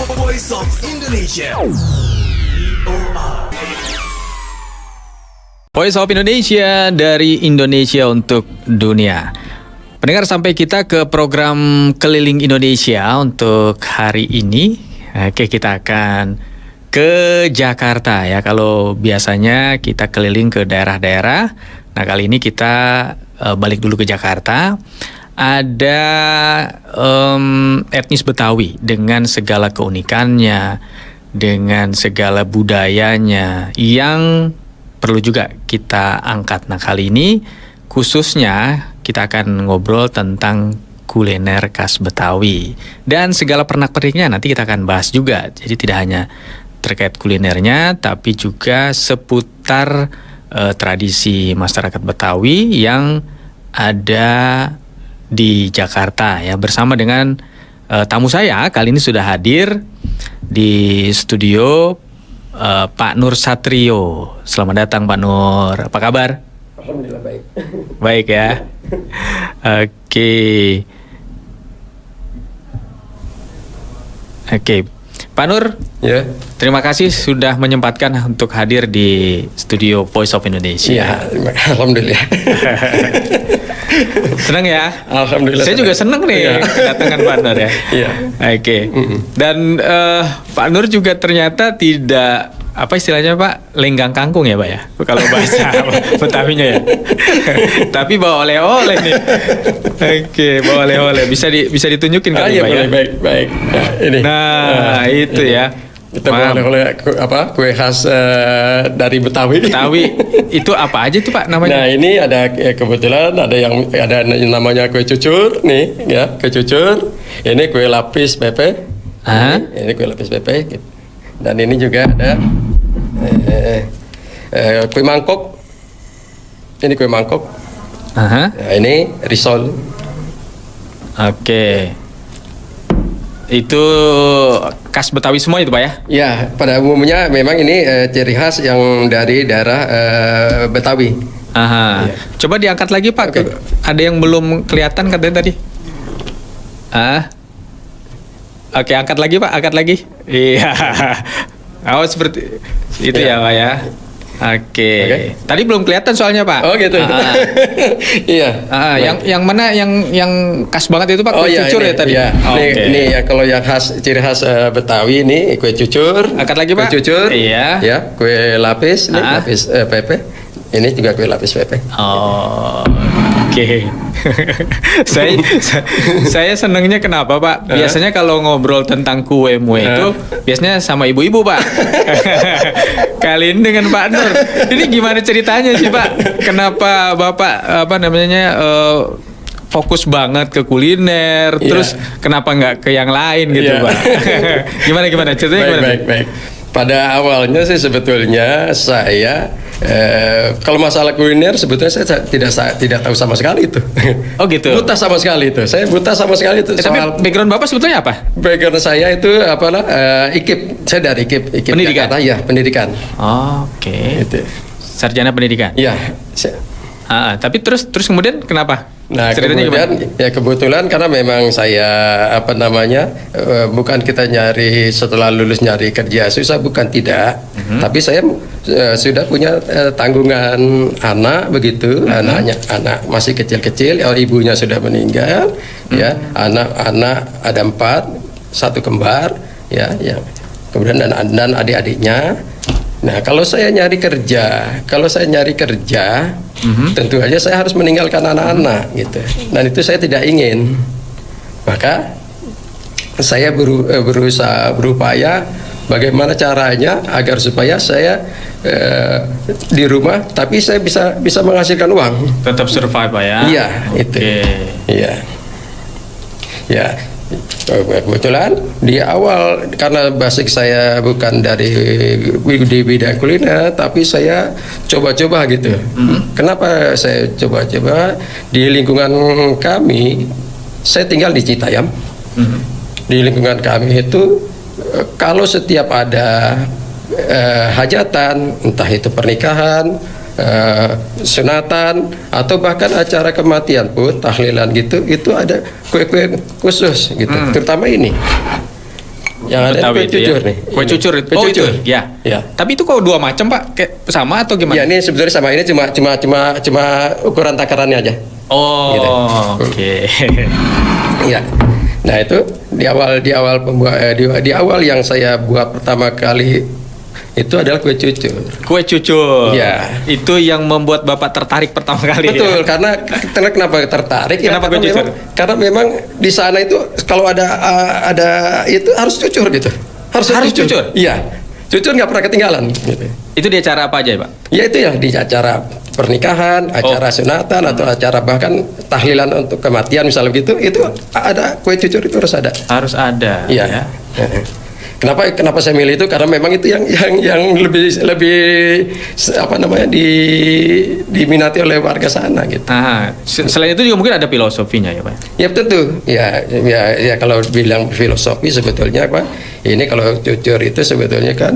Voice of Indonesia. Voice of Indonesia, dari Indonesia untuk dunia. Pendengar, sampai kita ke program Keliling Indonesia untuk hari ini. Oke, kita akan ke Jakarta ya. Kalau biasanya kita keliling ke daerah-daerah, nah kali ini kita balik dulu ke Jakarta. Ada etnis Betawi dengan segala keunikannya, dengan segala budayanya yang perlu juga kita angkat. Nah, kali ini khususnya kita akan ngobrol tentang kuliner khas Betawi dan segala pernak-perniknya nanti kita akan bahas juga. Jadi tidak hanya terkait kulinernya, tapi juga seputar tradisi masyarakat Betawi yang ada di Jakarta ya, bersama dengan tamu saya kali ini sudah hadir di studio, Pak Nur Satrio. Selamat datang Pak Nur. Apa kabar? Alhamdulillah baik. Baik ya. Oke. Pak Nur, Ya. terima kasih sudah menyempatkan untuk hadir di studio Voice of Indonesia. Iya, alhamdulillah. Senang ya? Alhamdulillah. Saya juga senang nih kedatangan Pak Nur ya. Iya. Oke. Dan Pak Nur juga ternyata tidak, apa istilahnya Pak, lenggang kangkung ya Pak ya, kalau bahasa Betawinya ya. Tapi bawa oleh-oleh nih. Oke, bawa oleh-oleh. Bisa ditunjukin kali Iya, Pak ya. baik. Nah, ini. Nah, itu ya. Kita bawa oleh kue khas dari Betawi. Betawi itu apa aja tuh Pak namanya? Nah, ini ada kebetulan ada yang namanya kue cucur nih, ya, kue cucur. Ini kue lapis pepe. Ini kue lapis pepe. Dan ini juga ada kue mangkok. Ini kue mangkok. Nah, ini risol. Oke. Itu khas Betawi semua itu Pak ya? Ya, pada umumnya memang ini ciri khas yang dari daerah Betawi. Aha. Iya. Coba diangkat lagi Pak. Oke. Ada yang belum kelihatan katanya tadi. Oke, angkat lagi Pak, angkat lagi. Iya. Oh, seperti itu ya Pak ya. Oke. Tadi belum kelihatan soalnya Pak. Oh gitu. Iya. Yang mana yang khas banget itu Pak? Kue cucur ini, ya tadi. Iya. Ini ya, kalau yang khas, ciri khas Betawi ini kue cucur. Angkat lagi Pak. Kue cucur. Iya. Ya, kue lapis, lapis pepe. Ini juga kue lapis pepe. Oh, oke. Saya senengnya kenapa Pak? Biasanya kalau ngobrol tentang kue mue itu biasanya sama ibu-ibu Pak. Kali ini dengan Pak Nur. Ini gimana ceritanya sih Pak? Kenapa Bapak fokus banget ke kuliner? Terus kenapa nggak ke yang lain gitu Pak? Gimana ceritanya? Baik. Pada awalnya sih sebetulnya saya kalau masalah kuliner sebetulnya saya tidak tahu sama sekali itu. Oh gitu. Buta sama sekali itu. Saya buta sama sekali itu. Tapi background Bapak sebetulnya apa? Background saya itu IKIP. Saya dari IKIP Pendidikan. Jakarta, ya, pendidikan. Oke. Itu. Sarjana pendidikan. Iya. Tapi terus kemudian kenapa? Nah, ceritanya kebetulan karena memang saya bukan kita nyari setelah lulus nyari kerja susah, bukan, tidak. Tapi saya sudah punya tanggungan anak begitu. Anak masih kecil-kecil, ibunya sudah meninggal, ya. Anak-anak ada 4, 1 kembar, ya. Kemudian dan adik-adiknya. Nah, kalau saya nyari kerja, tentu aja saya harus meninggalkan anak-anak gitu. Dan itu saya tidak ingin. Maka saya berupaya bagaimana caranya agar supaya saya di rumah tapi saya bisa menghasilkan uang. tetap survive Pak ya? Iya, itu. Iya. Ya. Kebetulan di awal karena basic saya bukan di bidang kuliner, tapi saya coba-coba gitu. Kenapa saya coba-coba di lingkungan kami? Saya tinggal di Citayam. Di lingkungan kami itu kalau setiap ada hajatan, entah itu pernikahan, sunatan atau bahkan acara kematian pun, tahlilan gitu, itu ada kue-kue khusus gitu, terutama ini Yang ada Betawi kue itu cucur ya? nih. Kue Ini. cucur itu. Kue Oh cucur. itu. Ya. Ya. Tapi itu kok dua macam Pak? Kayak sama atau gimana? Ya ini sebenarnya sama, ini cuma ukuran takarannya aja. Oh, Gitu. oke. Iya. Nah itu di awal yang saya buat pertama kali itu adalah kue cucur. Kue cucur. Iya. Itu yang membuat Bapak tertarik pertama kali. Betul, Ya? karena kenapa tertarik? Kenapa kue cucur? Karena memang di sana itu kalau ada itu harus cucur gitu. Harus cucur? Iya. Cucur nggak pernah ketinggalan. Gitu. Itu di acara apa aja, Pak? Ya itu ya di acara pernikahan, acara sunatan atau acara bahkan tahlilan untuk kematian misalnya begitu, itu ada kue cucur itu harus ada. Harus ada. Iya. Ya? Kenapa saya milih itu, karena memang itu yang lebih apa namanya diminati oleh warga sana gitu. Nah, selain itu juga mungkin ada filosofinya ya, Pak. Ya tentu. Ya kalau bilang filosofi sebetulnya Pak, ini kalau cucur itu sebetulnya kan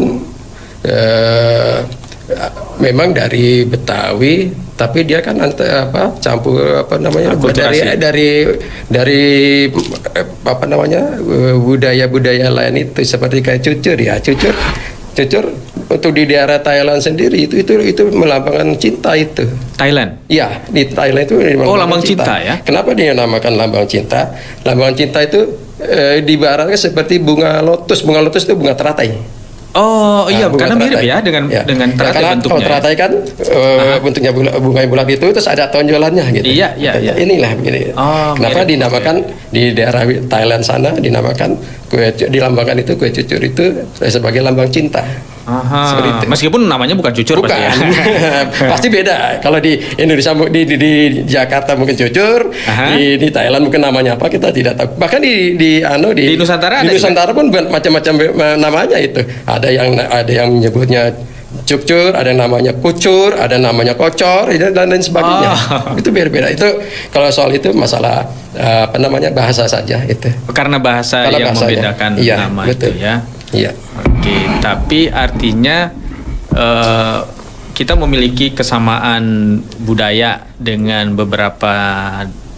memang dari Betawi, tapi dia kan campur apa namanya dari apa namanya budaya lain itu seperti kayak cucur ya. Cucur untuk di daerah Thailand sendiri itu melambangkan cinta itu. Thailand. Iya, di Thailand itu lambang cinta ya. Kenapa dia namakan lambang cinta? Lambang cinta itu diibaratkan seperti bunga lotus. Bunga lotus itu bunga teratai. Oh iya, Bunga karena mirip teratai. ya dengan teratai karena bentuknya. kalau teratai kan bentuknya bunga bulat itu terus ada tonjolannya gitu. Iya. Inilah begini. Oh, kenapa mirip, dinamakan di daerah Thailand sana dilambangkan itu kue cucur itu sebagai lambang cinta. Aha. Seperti itu. Meskipun namanya bukan cucur Bukan. pasti ya. Pasti beda. Kalau di Indonesia di Jakarta mungkin cucur, di Thailand mungkin namanya apa kita tidak tahu. Bahkan di Nusantara di ada Nusantara pun macam-macam namanya itu. Ada yang menyebutnya cucur, ada yang namanya kucur, ada yang namanya kocor, dan lain sebagainya. Itu beda-beda. Itu kalau soal itu masalah apa namanya bahasa saja itu. Karena bahasa yang bahasanya. membedakan Iya, nama betul. itu ya. Iya. Oke, tapi artinya kita memiliki kesamaan budaya dengan beberapa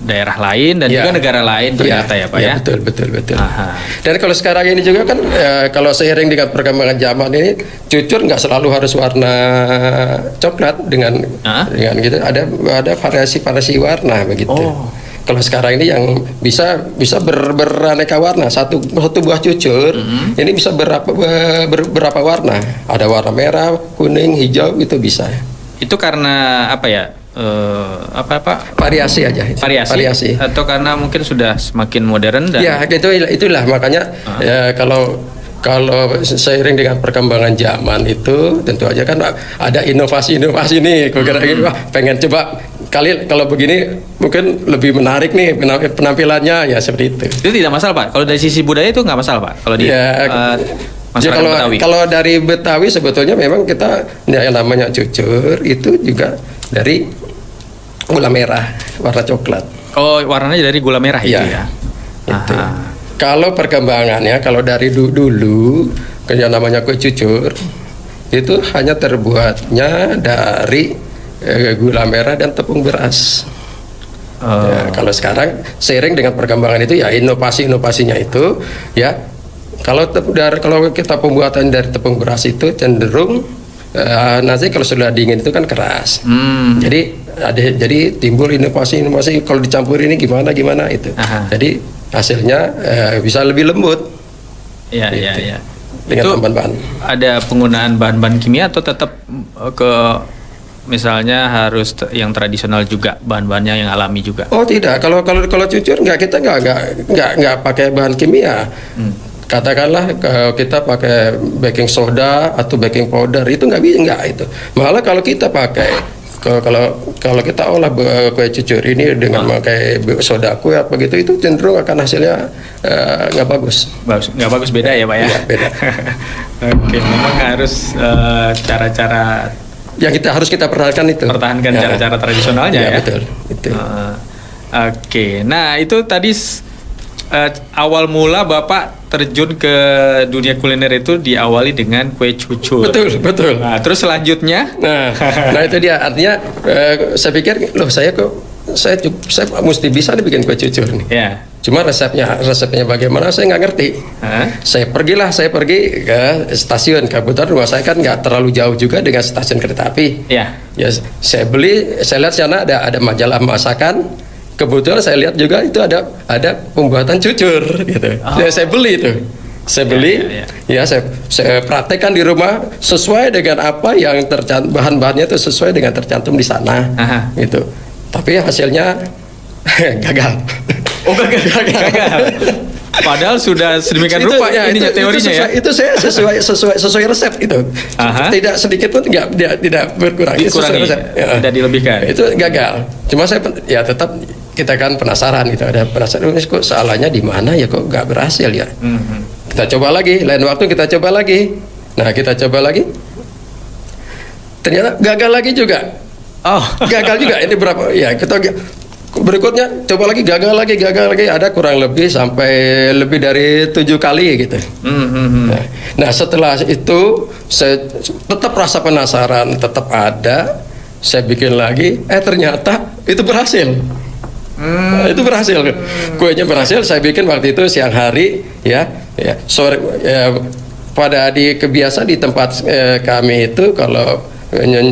daerah lain dan juga negara lain ternyata ya Pak ya. Betul. Aha. Dan kalau sekarang ini juga kan kalau seiring dengan perkembangan zaman ini cucur nggak selalu harus warna coklat dengan gitu. Ada variasi warna begitu. Oh. Kalau sekarang ini yang bisa beraneka warna, satu buah cucur ini bisa berapa warna. Ada warna merah, kuning, hijau, itu bisa. Itu karena apa ya? Variasi aja. Variasi atau karena mungkin sudah semakin modern dan ya itulah makanya kalau seiring dengan perkembangan zaman itu tentu aja kan ada inovasi nih. Wah, pengen coba kalau begini mungkin lebih menarik nih penampilannya ya seperti itu. Itu tidak masalah Pak. Kalau dari sisi budaya itu nggak masalah Pak. Kalau di masyarakat Betawi. Kalau dari Betawi sebetulnya memang kita yang namanya cucur itu juga dari gula merah warna coklat. Oh, warnanya dari gula merah itu ya. Itu. Kalau perkembangannya kalau dari dulu yang namanya kue cucur itu hanya terbuatnya dari gula merah dan tepung beras. Ya, kalau sekarang seiring dengan perkembangan itu ya inovasinya itu ya kalau kita pembuatan dari tepung beras itu cenderung nanti kalau sudah dingin itu kan keras. Jadi timbul inovasi kalau dicampur ini gimana itu. Jadi hasilnya bisa lebih lembut. Iya. Dengan bahan-bahan. Ada penggunaan bahan-bahan kimia atau tetap misalnya harus yang tradisional juga bahan-bahannya yang alami juga? Oh tidak, kalau cucur kita nggak pakai bahan kimia. Katakanlah kita pakai baking soda atau baking powder itu nggak itu. Malah kalau kita pakai kalau kita olah kue cucur ini dengan pakai soda kue apa gitu itu cenderung akan hasilnya nggak bagus. Nggak bagus, beda ya Pak ya? Iya, beda. Oke, memang harus cara-cara yang harus kita pertahankan itu. Pertahankan cara-cara tradisionalnya ya. Betul. Itu. Oke, nah itu tadi awal mula Bapak terjun ke dunia kuliner itu diawali dengan kue cucur. Betul. Nah, terus selanjutnya? Nah itu dia artinya saya pikir saya mesti bisa nih bikin kue cucur nih. Ya. Cuma resepnya bagaimana saya nggak ngerti. Hah? Saya pergi ke stasiun. Kebetulan rumah saya kan nggak terlalu jauh juga dengan stasiun kereta api. Ya. Ya, saya lihat sana ada majalah masakan. Kebetulan saya lihat juga itu ada pembuatan cucur gitu. Saya beli itu. Saya beli, ya saya praktekkan di rumah sesuai dengan apa yang bahan-bahannya itu sesuai dengan tercantum di sana, gitu. Tapi hasilnya gagal. Oh, gagal. Padahal sudah sedemikian rupa ininya teorinya ya. Itu saya sesuai resep itu. Tidak sedikit pun tidak berkurang. Dikurangi, resep. tidak dilebihkan. Itu gagal. Cuma saya ya tetap kita kan penasaran gitu. Ada penasaran kok salahnya di mana ya, kok nggak berhasil ya. Kita coba lagi, lain waktu kita coba lagi. Nah, kita coba lagi. Ternyata gagal lagi juga. Oh, Gagal juga. Ini berapa? Ya, kita berikutnya coba lagi, gagal lagi. Ada kurang lebih sampai lebih dari 7 kali gitu. Nah, setelah itu saya tetap rasa penasaran tetap ada. Saya bikin lagi, ternyata itu berhasil. Itu berhasil. Kuenya berhasil. Saya bikin waktu itu siang hari, ya sore. Pada kebiasaan di tempat kami itu kalau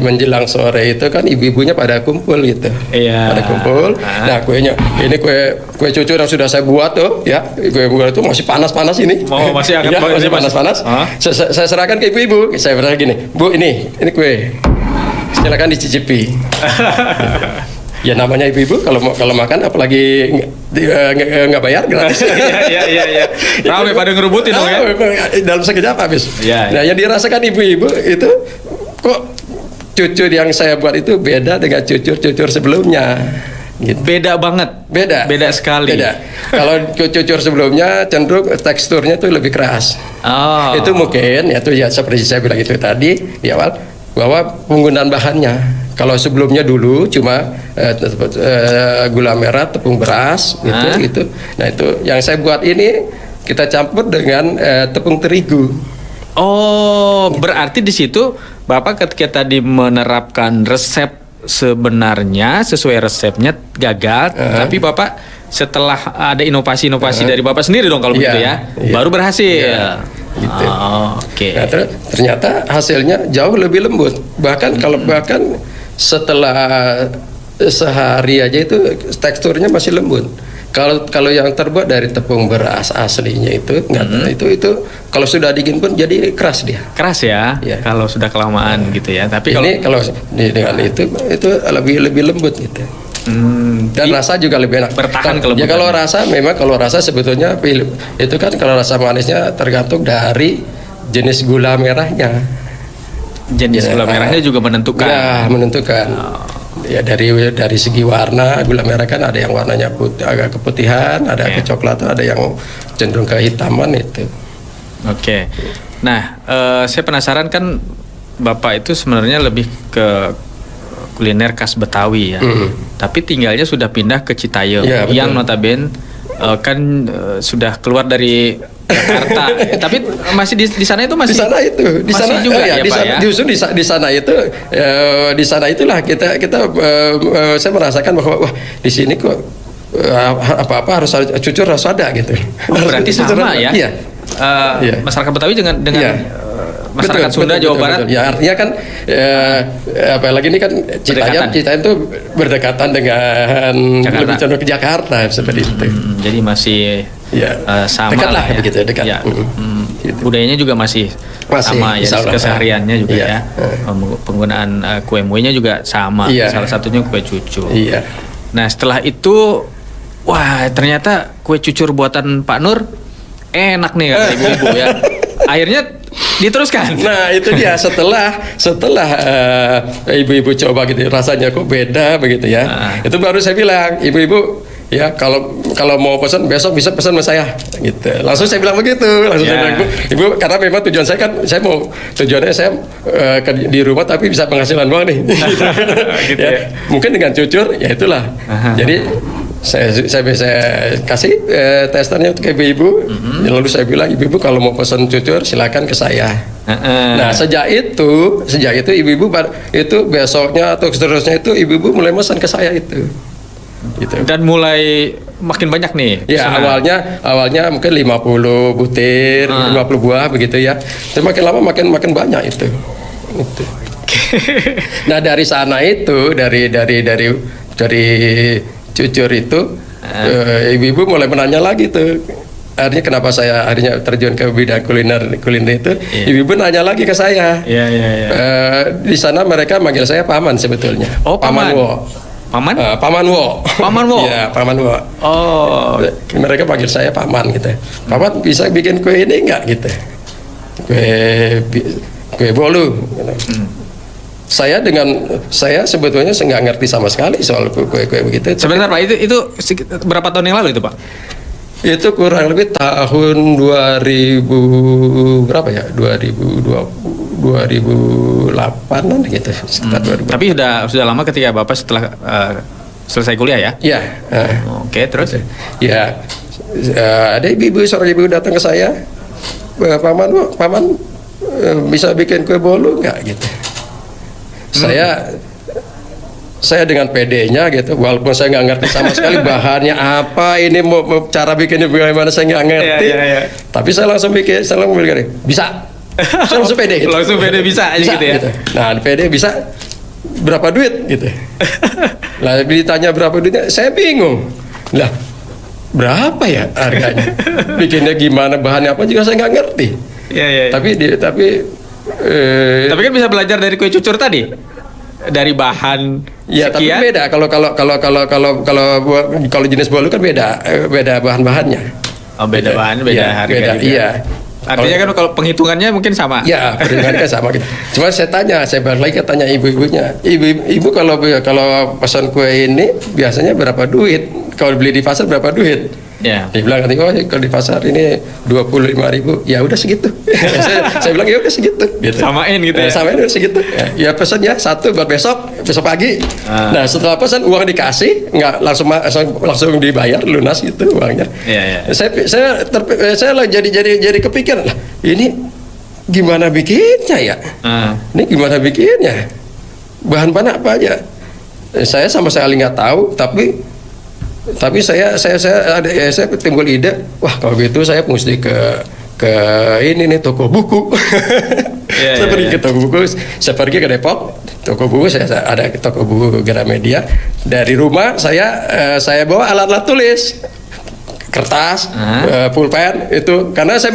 menjelang sore itu kan ibu-ibunya pada kumpul gitu. Iya. Pada kumpul. Nah, kuenya ini kue cucur yang sudah saya buat tuh, ya. Kue buat itu masih panas-panas ini. Oh, masih agak ya, masih panas-panas. Saya serahkan ke ibu-ibu. Saya bilang gini, "Bu, ini kue. Silakan dicicipi." Ya namanya ibu-ibu kalau makan apalagi nggak bayar gratis. Iya. Ramai pada ngerubutin dong ya. Dalam sekejap habis. Ya. Nah, yang dirasakan ibu-ibu itu kok cucur yang saya buat itu beda dengan cucur sebelumnya. Gitu. Beda banget. Beda sekali. Beda. Kalau cucur sebelumnya cenderung teksturnya tuh lebih keras. Oh. Itu mungkin ya seperti saya bilang itu tadi di awal bahwa penggunaan bahannya. Kalau sebelumnya dulu cuma gula merah, tepung beras gitu. Nah, itu yang saya buat ini kita campur dengan tepung terigu. Oh, berarti di situ Bapak ketika tadi menerapkan resep sebenarnya sesuai resepnya gagal, tapi Bapak setelah ada inovasi-inovasi dari Bapak sendiri dong kalau begitu ya, baru berhasil. Gitu. Oke. Nah, ternyata hasilnya jauh lebih lembut. Bahkan bahkan setelah sehari aja itu teksturnya masih lembut. Kalau yang terbuat dari tepung beras aslinya itu itu kalau sudah dingin pun jadi keras dia. Keras ya, kalau sudah kelamaan gitu ya. Tapi kalau dengan itu lebih lembut gitu. Dan rasa juga lebih enak. Bertahan ya kalau rasa sebetulnya itu kan kalau rasa manisnya tergantung dari jenis gula merahnya. Jenis gula merahnya juga menentukan. Ya, menentukan. Ya dari segi warna gula merah kan ada yang warnanya agak keputihan, ada kecoklatan, ada yang cenderung kehitaman itu. Oke. Nah, saya penasaran kan Bapak itu sebenarnya lebih ke kuliner khas Betawi ya. Tapi tinggalnya sudah pindah ke Citayam yang notabene sudah keluar dari Jakarta. Tapi masih di sana itu masih. Di sana juga ya, Pak ya. Justru di sana itulah kita saya merasakan bahwa wah di sini kok apa-apa harus cucur harus ada gitu. Berarti sama ya. Iya. Masyarakat Betawi dengan masyarakat Sunda Jawa Barat. Ya artinya kan apalagi ini kan Citayam itu berdekatan dengan lebih cenderung ke Jakarta seperti itu. Jadi masih sama dekat lah ya. Begitu, dekat. Ya. Budayanya juga masih sama ya, kesehariannya juga ya. Penggunaan kue muenya juga sama. Salah satunya kue cucur. Nah, setelah itu wah, ternyata kue cucur buatan Pak Nur enak nih kata ibu-ibu ya. Akhirnya diteruskan. Nah, itu dia setelah ibu-ibu coba gitu rasanya kok beda begitu ya. Itu baru saya bilang, ibu-ibu ya kalau mau pesan besok bisa pesan sama saya gitu. Langsung saya bilang begitu. Saya bilang, Ibu, karena memang tujuan saya kan tujuannya saya di rumah tapi bisa penghasilan doang nih. Gitu ya. Mungkin dengan cucur ya itulah. Jadi saya bisa kasih testernya untuk ibu-ibu. Lalu saya bilang, ibu-ibu kalau mau pesan cucur silakan ke saya. Nah, sejak itu ibu-ibu itu besoknya atau seterusnya itu ibu-ibu mulai pesan ke saya itu. Gitu. Dan mulai makin banyak nih. Ya, pesanan. awalnya mungkin 50 butir, 50 buah begitu ya. Tapi makin lama makin banyak itu. Itu. Nah, dari sana itu dari cucur itu ibu-ibu mulai menanya lagi tuh. Akhirnya kenapa saya akhirnya terjun ke bidang kuliner itu? Iya. Ibu-ibu nanya lagi ke saya. Iya. Di sana mereka manggil saya paman sebetulnya. Oh, paman. Wo. Paman? Paman Wo. Paman Wo? Iya, Paman Wo. Oh. Mereka panggil saya paman gitu. Paman bisa bikin kue ini enggak gitu? Kue bolu. Gitu. Saya sebetulnya nggak ngerti sama sekali soal kue begitu. Sebentar Pak, itu berapa tahun yang lalu itu Pak? Itu kurang lebih tahun 2000 berapa ya? 2008-an gitu, sekitar 2000. Tapi sudah lama ketika Bapak setelah selesai kuliah ya? Iya. Oke, terus? Ya, ada seorang ibu datang ke saya, paman bisa bikin kue bolu nggak gitu? Saya dengan PD-nya gitu, walaupun saya nggak ngerti sama sekali bahannya apa, ini mau cara bikinnya bagaimana saya nggak ngerti. Iya. Tapi saya langsung bikin, bisa. Saya langsung PD. Gitu. Langsung PD bisa aja gitu ya. Gitu. Nah, PD bisa berapa duit gitu. Lah ditanya berapa duitnya, saya bingung. Lah berapa ya harganya? Bikinnya gimana, bahannya apa juga saya nggak ngerti. Iya. Tapi kan bisa belajar dari kue cucur tadi. Dari bahan ya, tapi sekian. beda kalau jenis bolu kan beda bahan-bahannya. Oh, beda bahan, beda Ya, harga beda, juga. iya. Artinya kan kalau penghitungannya mungkin sama. Ya, perhitungannya sama gitu. Cuma saya balik lagi tanya ibu-ibunya. Ibu kalau pesan kue ini biasanya berapa duit? Kalau beli di pasar berapa duit? Ya. Dia bilang nanti, kalau di pasar ini 25.000, ya udah segitu. saya bilang ya udah segitu. Gitu. Samain gitu ya. Samain udah segitu. Ya pesan ya satu buat besok pagi. Nah setelah pesan uang dikasih, nggak langsung dibayar lunas gitu uangnya. Iya. Saya jadi kepikiran lah, ini gimana bikinnya ya? Ini gimana bikinnya? Bahan-bahan apa aja? Saya sama sekali nggak tahu, tapi saya timbul ide, wah kalau gitu saya mesti ke ini nih toko buku. Saya pergi ke toko buku, saya pergi ke Depok, toko buku, saya ada toko buku Gramedia. Dari rumah saya bawa alat-alat tulis, kertas, pulpen itu, karena saya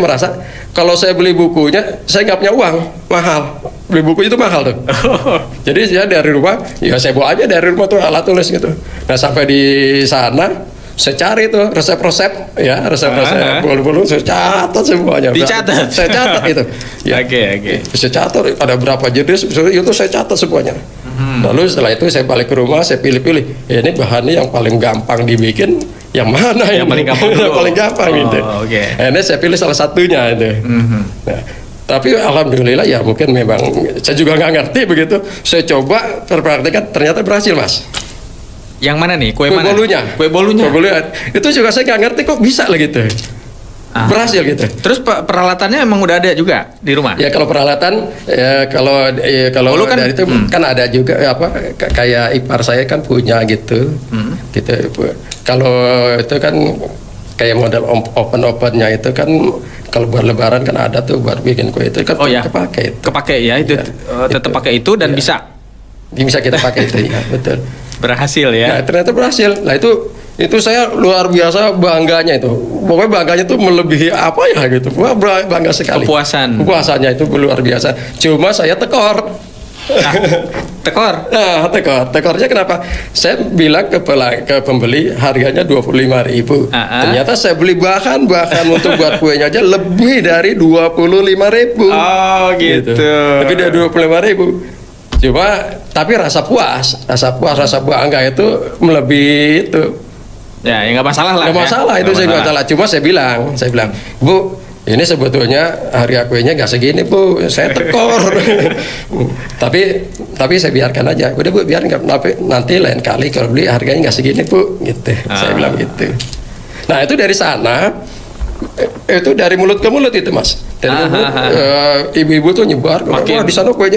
merasa kalau saya beli bukunya saya nggak punya uang, mahal. Beli buku itu mahal tuh. Jadi saya dari rumah, ya saya bawa aja dari rumah tuh alat tulis gitu. Nah sampai di sana, saya cari tuh resep-resep, ya resep-resep bolu-bolu, saya catat semuanya. Dicatat? Saya catat itu. Ya. Oke. Saya catat ada berapa jenis, itu saya catat semuanya. Lalu setelah itu saya balik ke rumah, saya pilih-pilih. Ini bahannya yang paling gampang dibikin, yang mana yang paling gampang dulu. Yang paling gampang gitu. Okay. Ini saya pilih salah satunya itu. Nah, tapi alhamdulillah ya mungkin memang saya juga nggak ngerti begitu. Saya coba terpraktikkan ternyata berhasil, Mas. Yang mana nih? Kue mana? Kue bolunya. Itu juga saya nggak ngerti kok bisa lah gitu. Berhasil gitu. Terus peralatannya emang udah ada juga di rumah? Ya kalau peralatan kalau Bolu kan, dari itu kan ada juga kayak ipar saya kan punya gitu. Gitu. Kalau itu kan kayak model open-opennya itu kan kalau buat lebaran kan ada tuh buat bikin kue itu kan kepake ya itu tetap pakai itu dan bisa kita pakai itu ya betul. Berhasil ya. Nah ternyata berhasil. Nah itu saya luar biasa bangganya itu. Pokoknya bangganya itu melebihi apa ya gitu. Wah bangga sekali. Kepuasannya itu luar biasa. Cuma saya tekor. Tekornya kenapa? Saya bilang ke pembeli harganya 25.000. Ternyata saya beli bahan untuk buat kuenya aja lebih dari 25.000. Oh gitu. Lebih dari 25.000. Tapi rasa bangga itu melebihi itu. Ya nggak masalah lah. Nggak masalah itu saya nggak masalah. Cuma saya bilang, Bu, ini sebetulnya harga kuenya nggak segini, Bu. Saya tekor. tapi saya biarkan aja. Udah Bu, biarin, nanti lain kali kalau beli harganya nggak segini, Bu. Gitu. Saya bilang gitu. Nah itu dari sana itu dari mulut ke mulut itu Mas. Dari mulut, ibu-ibu tuh nyebar. Wah di sana kue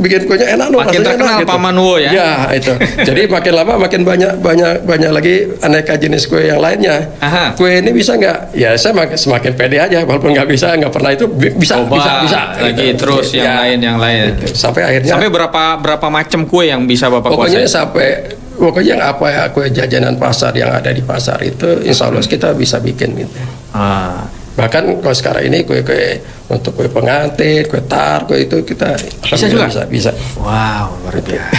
bikin kuenya enak loh. Makin terkenal enak, gitu. Paman Wo ya. Ya itu. Jadi makin lama makin banyak lagi aneka jenis kue yang lainnya. Kue ini bisa nggak? Ya saya semakin pede aja. Walaupun nggak pernah itu bisa. Lagi gitu. terus yang lain. Gitu. Sampai akhirnya. Sampai berapa macam kue yang bisa Bapak kuasai? Pokoknya apa kue jajanan pasar yang ada di pasar itu, insya Allah kita bisa bikin gitu. Bahkan kalau sekarang ini kue untuk kue pengantin, kue tar, kue itu kita bisa juga. Bisa. Wow, luar biasa.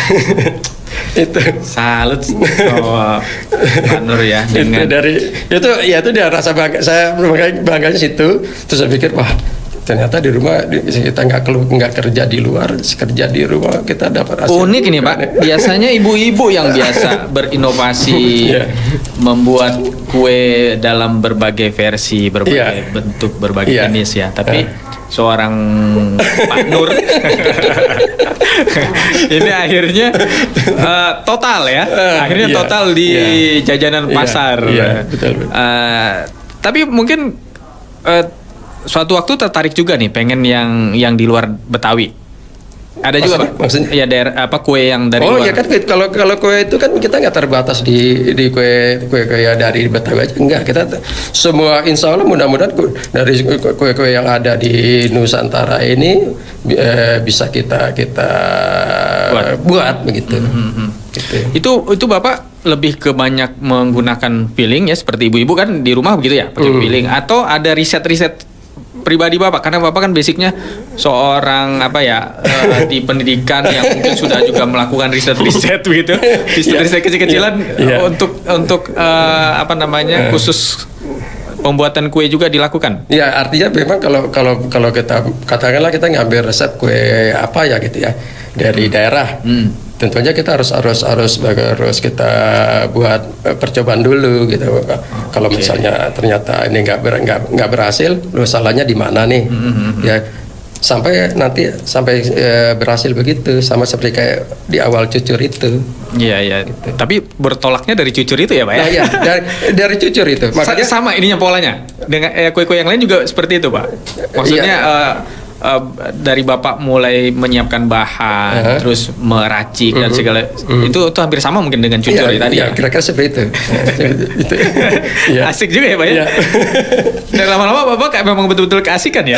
Itu salut Pak Nur ya dengan itu dia rasa bangga, saya bangganya situ. Terus saya pikir wah ternyata di rumah kita nggak kerja di luar, kerja di rumah kita dapat hasil. Unik ini Pak, biasanya ibu-ibu yang biasa berinovasi membuat kue dalam berbagai versi, berbagai bentuk, berbagai jenis ya. Tapi seorang Pak Nur ini akhirnya total ya, akhirnya total di jajanan pasar. Betul. Tapi mungkin suatu waktu tertarik juga nih pengen yang di luar Betawi. Ada juga Pak? Maksudnya? Ya kue yang dari luar. Oh ya kan kalau kue itu kan kita nggak terbatas di kue ya dari Betawi aja, enggak, kita semua insya Allah mudah-mudahan dari kue yang ada di Nusantara ini bisa kita buat begitu. Gitu. Itu Bapak lebih ke banyak menggunakan feeling ya, seperti ibu-ibu kan di rumah begitu ya, pakai feeling, atau ada riset pribadi Bapak, karena Bapak kan basicnya seorang di pendidikan yang mungkin sudah juga melakukan riset begitu, riset kecil-kecilan untuk khusus pembuatan kue juga dilakukan. Ya artinya memang kalau kita katakanlah kita ngambil resep kue apa ya gitu ya dari daerah. Tentunya kita harus kita buat percobaan dulu gitu. Kalau misalnya ternyata ini nggak berhasil, salahnya di mana nih? Ya sampai berhasil begitu, sama seperti kayak di awal cucur itu. Iya. Gitu. Tapi bertolaknya dari cucur itu ya Pak ya? Iya, dari cucur itu. Makanya sama ininya polanya. Dengan kue-kue yang lain juga seperti itu Pak. Maksudnya dari Bapak mulai menyiapkan bahan, terus meracik dan segala itu hampir sama mungkin dengan cucur tadi ya. Kira-kira seperti itu. Asik juga ya Pak ya. Dan lama-lama Bapak kayak memang betul-betul keasikan ya.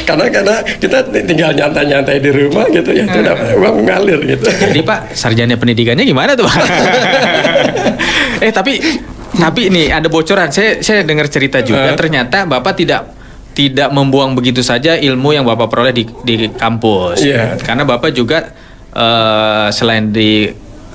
karena kita tinggal nyantai-nyantai di rumah gitu ya, itu udah uang ngalir gitu. Jadi Pak, sarjana pendidikannya gimana tuh Pak? Tapi ini ada bocoran. Saya dengar cerita juga, ternyata Bapak tidak membuang begitu saja ilmu yang Bapak peroleh di kampus. Karena Bapak juga selain di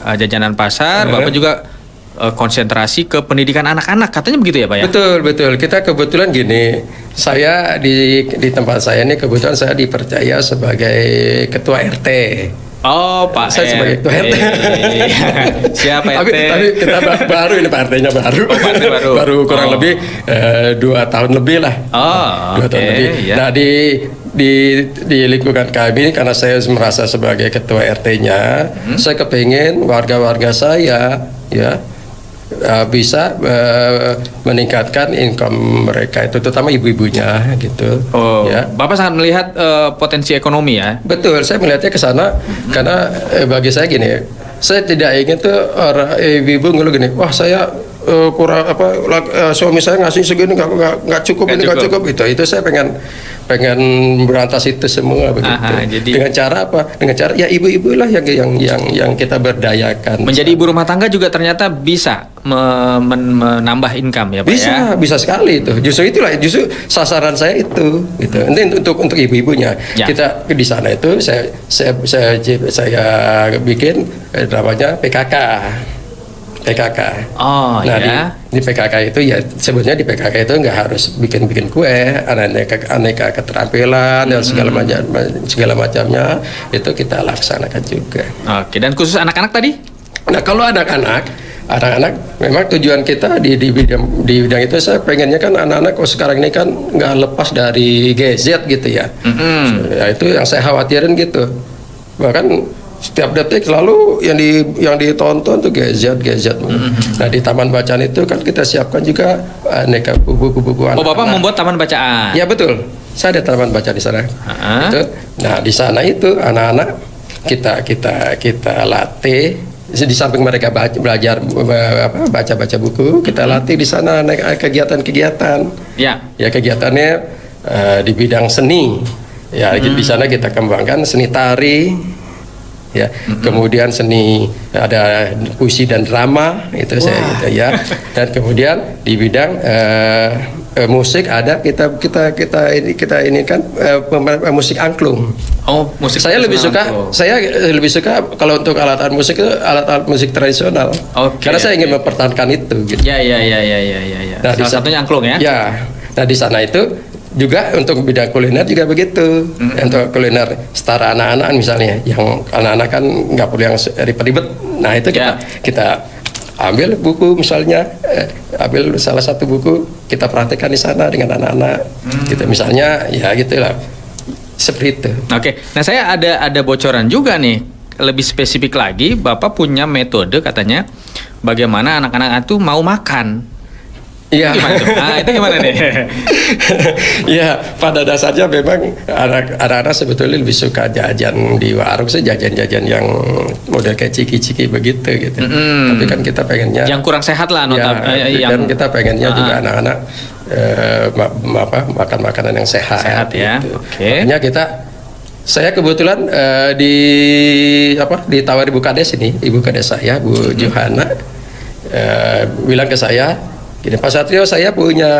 jajanan pasar, Bapak juga konsentrasi ke pendidikan anak-anak. Katanya begitu ya Pak ya? Betul. Kita kebetulan gini, saya di tempat saya ini kebetulan saya dipercaya sebagai ketua RT. Oh Pak, saya sebagai ketua RT. Siapa RT? Tapi kita baru ini Pak RT-nya baru. Oh, Pak RT baru kurang lebih 2 tahun lebih lah. 2 tahun lebih. Yeah. Nah di lingkungan kami karena saya merasa sebagai ketua RT-nya, saya kepengen warga-warga saya bisa meningkatkan income mereka itu, terutama ibu-ibunya gitu. Bapak sangat melihat potensi ekonomi ya? Betul, saya melihatnya ke sana karena bagi saya gini, saya tidak ingin tuh ibu-ibu ngeluh gini, wah saya kurang suami saya ngasih segini nggak cukup itu saya pengen berantas itu semua begitu. Dengan cara apa? Dengan cara ya ibu-ibu lah yang kita berdayakan. Menjadi ibu rumah tangga juga ternyata bisa menambah income ya Pak ya? Bisa sekali itu. Justru sasaran saya itu gitu. Nanti untuk ibu-ibunya kita di sana itu saya bikin namanya PKK. Di PKK itu ya sebetulnya di PKK itu nggak harus bikin kue, aneka keterampilan dan segala macamnya itu kita laksanakan juga. Dan khusus anak-anak tadi? Nah kalau anak-anak memang tujuan kita di bidang itu saya pengennya kan anak-anak sekarang ini kan nggak lepas dari gadget gitu ya. Ya itu yang saya khawatirin gitu. Bahkan setiap detik selalu yang ditonton tuh gadget. Nah di taman bacaan itu kan kita siapkan juga aneka buku-buku Oh, anak-anak. Bapak membuat taman bacaan. Ya betul, saya ada taman baca di sana. Itu, nah di sana itu anak-anak kita latih. Di samping mereka belajar baca buku, kita latih di sana kegiatan-kegiatan. Ya. Ya kegiatannya di bidang seni. Ya di sana kita kembangkan seni tari. Ya, kemudian seni ada puisi dan drama itu saya gitu ya. Dan kemudian di bidang musik ada kita ini kan musik angklung. Oh, musik. Saya lebih suka kalau untuk alat-alat musik itu alat-alat musik tradisional. Oke, Karena saya ingin mempertahankan itu gitu. Ya. Nah, Salah satunya angklung ya. Ya. Nah, di sana itu juga untuk bidang kuliner juga begitu. Untuk kuliner setara anak-anak misalnya, yang anak-anak kan nggak perlu yang ribet-ribet. Nah itu kita ambil buku misalnya, ambil salah satu buku kita praktekkan di sana dengan anak-anak. Gitu misalnya, ya gitulah seperti itu. Oke. Nah, saya ada bocoran juga nih. Lebih spesifik lagi, Bapak punya metode katanya bagaimana anak-anak itu mau makan. Iya. Gimana tuh? Nah, itu gimana nih? Ya, pada dasarnya memang anak-anak sebetulnya lebih suka jajan di warung sih, jajan-jajan yang model kayak ciki-ciki begitu gitu. Tapi kan kita pengennya Yang kurang sehat lah, dan kita pengennya juga anak-anak makan makanan yang sehat. Sehat ya. Gitu. Oke. Makanya saya kebetulan ditawari Bu Kades ini, Ibu Kades saya, Bu Johana, bilang ke saya, gini, Pak Satrio, saya punya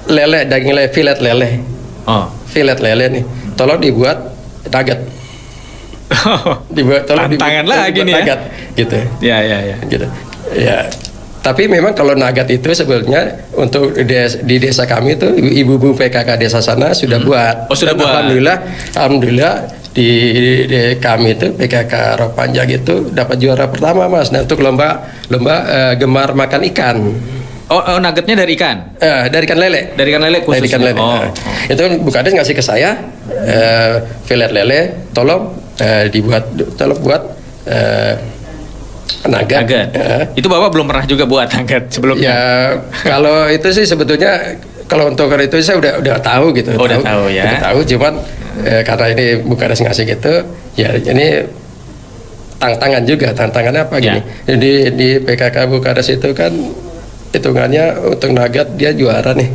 daging lele, filet lele. Oh. Filet lele nih. Tolong dibuat nugget. Tantangan lagi nih ya. Nugget, gitu. Ya. Gitu. Ya. Tapi memang kalau nugget itu sebenarnya untuk di desa kami itu ibu-ibu PKK desa sana sudah buat. Oh, sudah Dan buat. Alhamdulillah di kami itu PKK Ropanjang itu dapat juara pertama, Mas. Nah, untuk lomba gemar makan ikan. Oh, nuggetnya dari ikan? Dari ikan lele. Dari ikan lele khususnya? Dari ikan lele. Oh. Itu Bu Kades ngasih ke saya filet lele, tolong buat nugget. Itu Bapak belum pernah juga buat nugget sebelumnya? Ya, kalau itu sih sebetulnya kalau untuk itu saya udah tahu gitu. Udah tahu ya. Udah tahu, cuman karena ini Bu Kades ngasih gitu, ya ini tantangan juga. Tantangannya apa gini? Jadi di PKK Bu Kades itu kan hitungannya untuk nugget dia juara nih.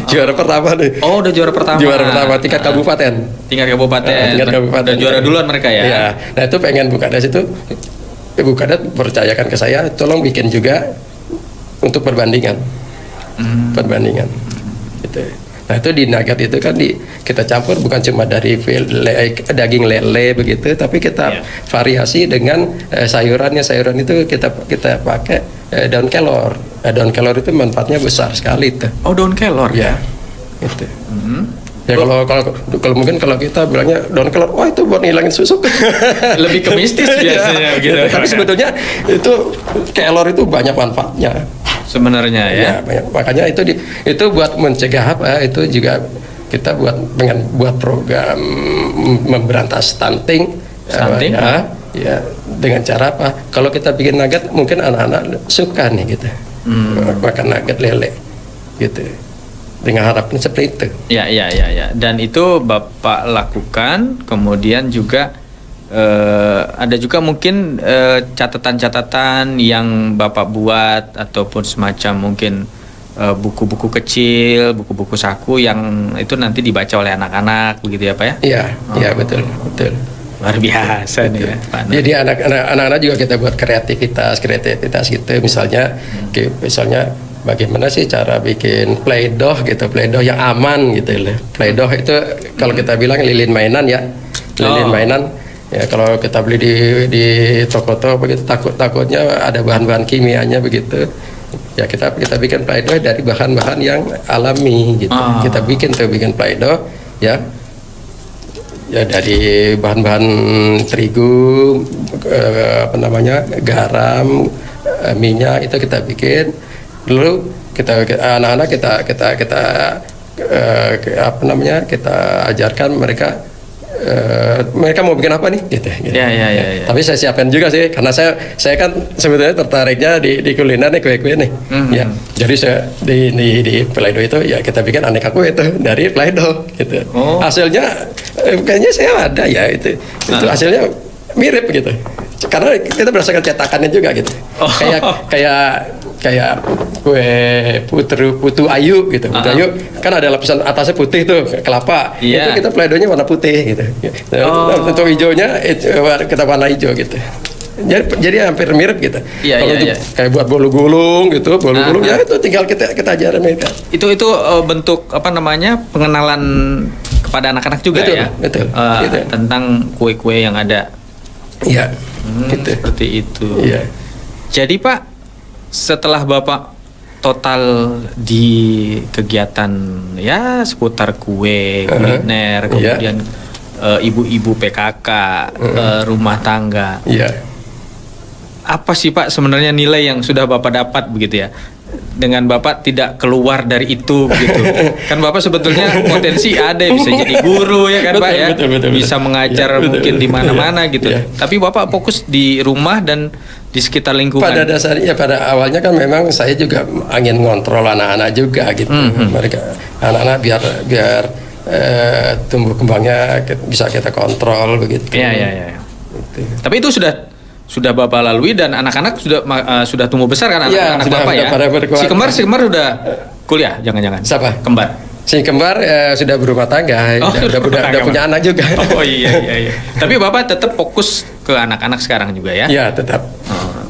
Juara pertama nih. Oh, udah juara pertama. Juara pertama tingkat kabupaten. Tingkat kabupaten. Tingkat kabupaten. Udah juara duluan mereka ya. Iya. Nah, itu pengen Bu Kades itu Bu Kades percayakan ke saya, tolong bikin juga untuk perbandingan. Perbandingan. Gitu. Nah, itu di nugget itu kan kita campur bukan cuma dari daging lele begitu, tapi kita variasi dengan sayurannya. Sayuran itu kita pakai daun kelor. Daun kelor itu manfaatnya besar sekali itu. Oh, daun kelor. Ya. Gitu. Ya kalau mungkin kalau kita bilangnya daun kelor, wah itu buat ngilangin susuk. Lebih ke mistis biasanya gitu. Tapi sebetulnya itu kelor itu banyak manfaatnya. Sebenarnya ya. Banyak. Makanya itu buat mencegah apa? Itu juga kita buat program memberantas stunting. Stunting? Ya dengan cara apa? Kalau kita bikin nugget, mungkin anak-anak suka nih gitu. Makan nugget lele gitu. Dengan harapan seperti itu. Ya. Dan itu Bapak lakukan, kemudian juga ada juga mungkin catatan-catatan yang Bapak buat ataupun semacam mungkin buku-buku kecil, buku-buku saku yang itu nanti dibaca oleh anak-anak begitu ya Pak ya? Iya, iya betul. Luar biasa nih ya Pak. Jadi anak-anak juga kita buat kreativitas gitu, misalnya bagaimana sih cara bikin play-doh gitu, play-doh yang aman gitu loh. Play-doh itu kalau kita bilang lilin mainan ya, lilin mainan. Ya kalau kita beli di toko-toko begitu takutnya ada bahan-bahan kimianya begitu. Ya kita bikin play-doh dari bahan-bahan yang alami gitu. Kita bikin play-doh ya dari bahan-bahan terigu, garam, minyak itu kita bikin. Lalu anak-anak kita ajarkan mereka mereka mau bikin apa nih gitu. Ya. Tapi saya siapkan juga sih karena saya kan sebetulnya tertariknya di kuliner nih, kue-kue nih. Ya. Jadi saya di Play-Doh itu ya kita bikin aneka kue itu dari Play-Doh gitu. Hasilnya kayaknya saya ada ya itu hasilnya mirip gitu. Karena kita berdasarkan cetakannya juga gitu. Kayak kue putu ayu gitu. Putu ayu kan ada lapisan atasnya putih tuh kelapa. Itu kita Play-Doh-nya warna putih gitu. Untuk hijaunya kita warna hijau gitu. Jadi hampir mirip gitu. Kalau untuk kayak buat bolu gulung gitu, ya itu tinggal kita ajarin mereka. Itu bentuk apa namanya pengenalan kepada anak-anak juga ya. Betul. Tentang kue-kue yang ada. Iya. Gitu. Seperti itu. Iya. Jadi Pak, setelah Bapak total di kegiatan ya seputar kue, kuliner, kemudian ibu-ibu PKK, rumah tangga. Iya. Apa sih Pak sebenarnya nilai yang sudah Bapak dapat begitu ya? Dengan Bapak tidak keluar dari itu begitu. Kan Bapak sebetulnya potensi ada, bisa jadi guru ya kan Pak ya. Betul. Bisa mengajar mungkin di mana-mana gitu. Tapi Bapak fokus di rumah dan di sekitar lingkungan. Pada dasarnya pada awalnya kan memang saya juga ingin ngontrol anak-anak juga gitu. Mereka anak-anak biar tumbuh kembangnya bisa kita kontrol begitu. Iya. Gitu. Tapi itu sudah Bapak lalui dan anak-anak sudah tumbuh besar kan anak-anak Bapak ya. Si kembar sudah kuliah jangan-jangan. Siapa? Kembar. Si kembar sudah berumah tangga, udah punya anak juga. Oh iya. Tapi Bapak tetap fokus ke anak-anak sekarang juga ya? Iya, tetap.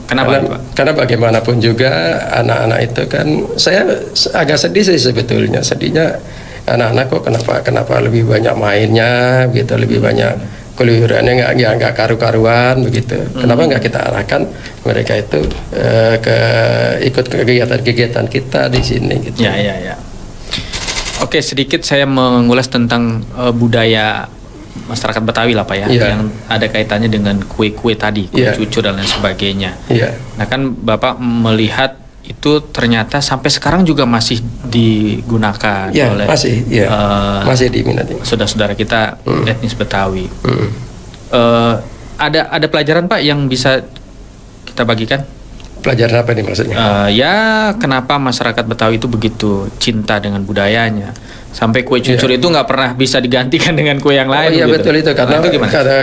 Kenapa Pak? Karena bagaimanapun juga anak-anak itu kan saya agak sedih sih sebetulnya. Sedihnya anak-anak kok kenapa lebih banyak mainnya gitu, lebih banyak keluyurannya nggak karu-karuan begitu. Kenapa nggak kita arahkan mereka itu ikut kegiatan kita di sini gitu. Ya. Oke, sedikit saya mengulas tentang budaya masyarakat Betawi lah Pak ya, yang ada kaitannya dengan kue-kue tadi, kue cucur dan lain sebagainya. Nah kan Bapak melihat itu ternyata sampai sekarang juga masih digunakan oleh masih diminati saudara-saudara kita etnis Betawi. Ada pelajaran Pak yang bisa kita bagikan? Pelajaran apa nih maksudnya? Ya kenapa masyarakat Betawi itu begitu cinta dengan budayanya sampai kue cucur itu nggak pernah bisa digantikan dengan kue yang lain. Iya betul itu karena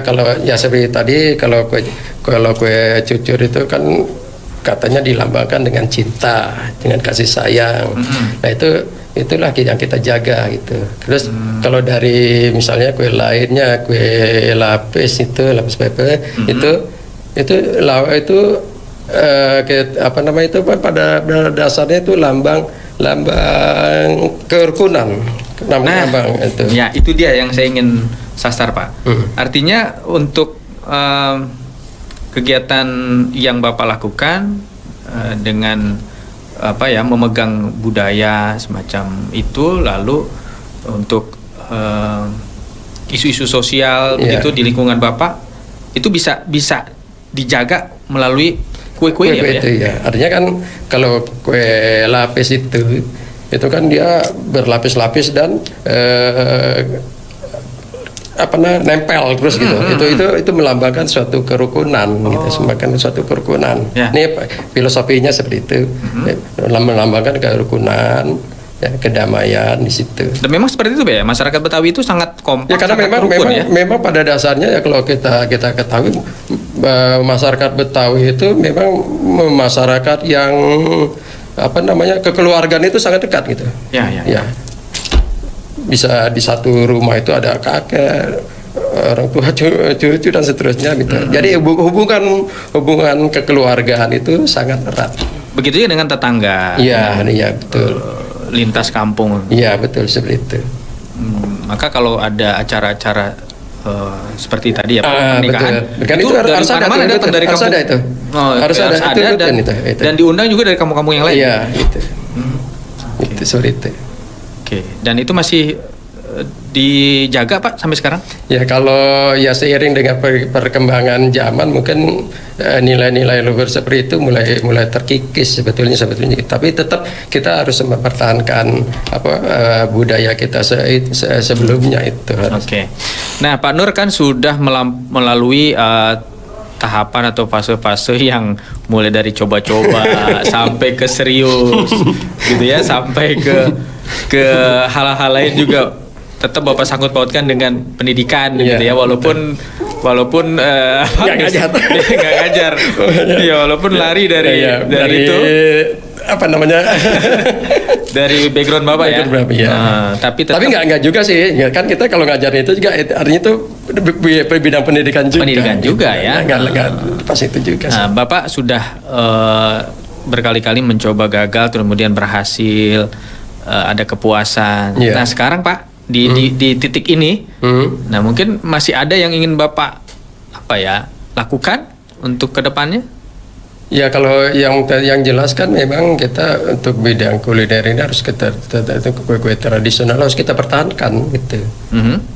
kalau ya seperti tadi kalau kue cucur itu kan katanya dilambangkan dengan cinta, dengan kasih sayang. Nah itulah yang kita jaga gitu. Terus kalau dari misalnya kue lainnya, kue lapis pepe itu apa namanya itu pada dasarnya itu lambang kerukunan. Lambang itu. Ya itu dia yang saya ingin sasar Pak. Artinya untuk kegiatan yang Bapak lakukan dengan memegang budaya semacam itu, lalu untuk isu-isu sosial begitu di lingkungan Bapak itu bisa dijaga melalui kue-kue ya, itu ya. Artinya kan kalau kue lapis itu kan dia berlapis-lapis dan nempel terus gitu. Itu melambangkan suatu kerukunan gitu, semakin suatu kerukunan. Ini filosofinya seperti itu. Melambangkan kerukunan, kedamaian di situ. Dan memang seperti itu ya, masyarakat Betawi itu sangat kompak. Ya karena memang pada dasarnya ya kalau kita ketahui masyarakat Betawi itu memang masyarakat yang kekeluargaan itu sangat dekat gitu. Ya. Bisa di satu rumah itu ada kakek, orang tua, cucu dan seterusnya gitu. Jadi hubungan kekeluargaan itu sangat erat. Begitu juga dengan tetangga. Iya betul. Lintas kampung. Iya betul seperti itu. Maka kalau ada acara-acara seperti tadi ya pernikahan, kan itu harus ada dari kampung. Harus ada dan diundang juga dari kampung-kampung yang lain. Iya itu seperti itu. Oke, dan itu masih dijaga Pak sampai sekarang? Ya kalau ya seiring dengan perkembangan zaman mungkin nilai-nilai luhur seperti itu mulai terkikis sebetulnya. Tapi tetap kita harus mempertahankan budaya kita sebelumnya itu. Oke. Nah Pak Nur kan sudah melalui tahapan atau fase-fase yang mulai dari coba-coba sampai ke serius gitu ya, sampai ke hal-hal lain juga tetap Bapak sangkut pautkan dengan pendidikan gitu ya, walaupun nggak ngajar ya, walaupun lari dari itu apa namanya dari background Bapak ya. Tapi nggak juga sih, kan kita kalau ngajarin itu juga artinya itu bidang pendidikan juga ya. Nggak pas itu juga sih. Bapak sudah berkali-kali mencoba gagal kemudian berhasil, ada kepuasan. Nah sekarang Pak di titik ini, nah mungkin masih ada yang ingin Bapak lakukan untuk kedepannya? Ya kalau yang jelas kan memang kita untuk bidang kuliner ini harus kue-kue tradisional harus kita pertahankan gitu.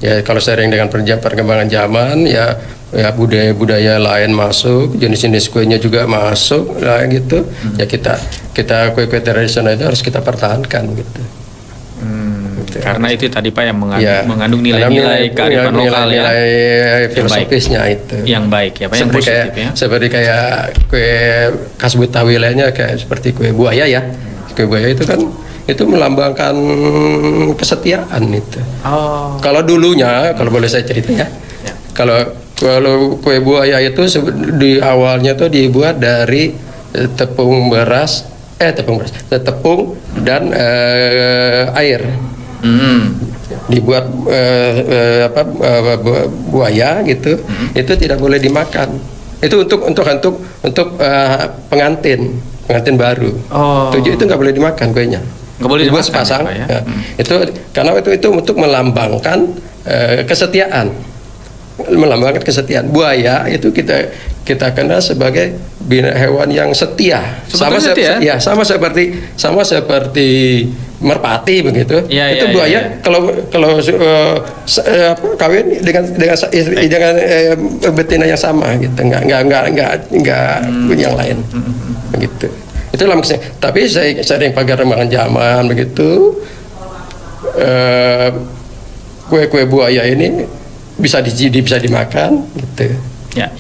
Ya kalau seiring dengan perkembangan zaman ya budaya-budaya lain masuk, jenis-jenis kuenya juga masuk lah gitu. Ya kita kue-kue tradisional itu harus kita pertahankan gitu. Karena itu tadi Pak yang mengandung nilai-nilai kearifan lokal ya, nilai filosofisnya itu yang baik ya Pak, yang positif ya. Seperti kayak kue khas Betawi lainnya kayak seperti kue buaya ya. Kue buaya itu kan itu melambangkan kesetiaan itu. Kalau dulunya, kalau boleh saya cerita ya. Kalau kue buaya itu di awalnya tuh dibuat dari tepung dan air. Dibuat buaya gitu, itu tidak boleh dimakan. Itu untuk pengantin baru. Itu nggak boleh dimakan kuenya. Nggak boleh dibuat dimakan, sepasang. ya? Itu karena itu untuk melambangkan kesetiaan. Melambangkan kesetiaan. Buaya itu kita kenal sebagai hewan yang setia. Sama seperti merpati begitu. Itu buaya kalau kawin dengan betina yang sama gitu. Enggak yang lain. Begitu. Itulah maksudnya. Tapi sering perkembangan zaman begitu, kue-kue buaya ini bisa dimakan gitu. Ya.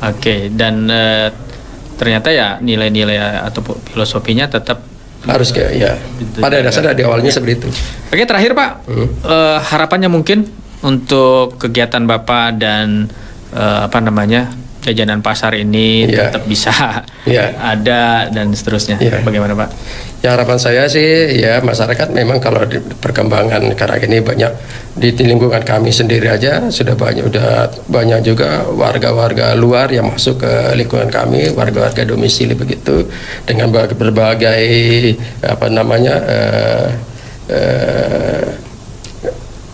Oke. Dan ternyata ya nilai-nilai atau filosofinya tetap harus pada dasarnya di awalnya seperti itu. Oke, terakhir Pak, harapannya mungkin untuk kegiatan Bapak dan jajanan pasar ini tetap bisa ada dan seterusnya. Bagaimana Pak? Ya harapan saya sih ya masyarakat memang kalau di perkembangan karena ini banyak di lingkungan kami sendiri aja sudah banyak juga warga-warga luar yang masuk ke lingkungan kami, warga-warga domisili begitu dengan berbagai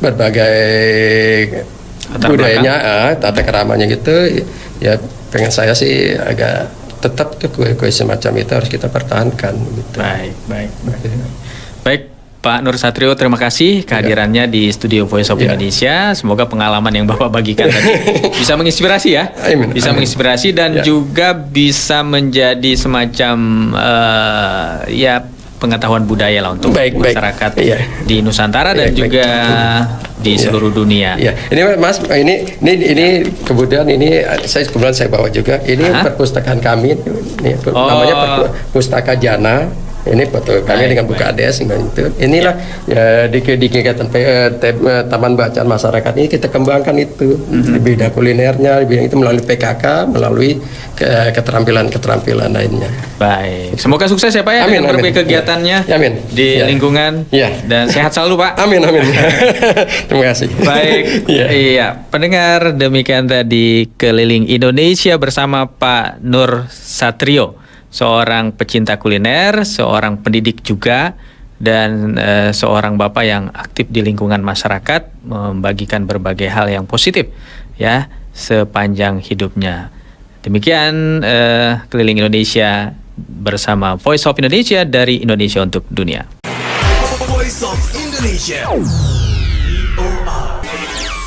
berbagai budayanya, tata keramanya gitu. Ya pengen saya sih agak tetap kue-kue semacam itu harus kita pertahankan gitu. Baik Pak Nur Satrio, terima kasih kehadirannya di studio Voice of Indonesia. Semoga pengalaman yang Bapak bagikan tadi bisa menginspirasi ya. Bisa menginspirasi dan juga bisa menjadi semacam pengetahuan budaya lah untuk masyarakat di Nusantara dan juga di seluruh dunia. Ini Mas, ini kemudian saya bawa juga. Ini perpustakaan kami, namanya Pustaka Jana. Ini foto kami dengan Bu Kades itu. Inilah di kegiatan Taman Bacaan Masyarakat ini kita kembangkan itu di bidang kulinernya, di bidang itu melalui PKK, melalui keterampilan lainnya. Baik, semoga sukses ya Pak ya dengan berbagai kegiatannya di lingkungan dan sehat selalu Pak. Amin. Terima kasih. Baik, pendengar, demikian tadi Keliling Indonesia bersama Pak Nur Satrio, seorang pecinta kuliner, seorang pendidik juga, dan seorang bapak yang aktif di lingkungan masyarakat, membagikan berbagai hal yang positif ya sepanjang hidupnya. Demikian Keliling Indonesia bersama Voice of Indonesia dari Indonesia untuk Dunia. Voice of Indonesia. TOR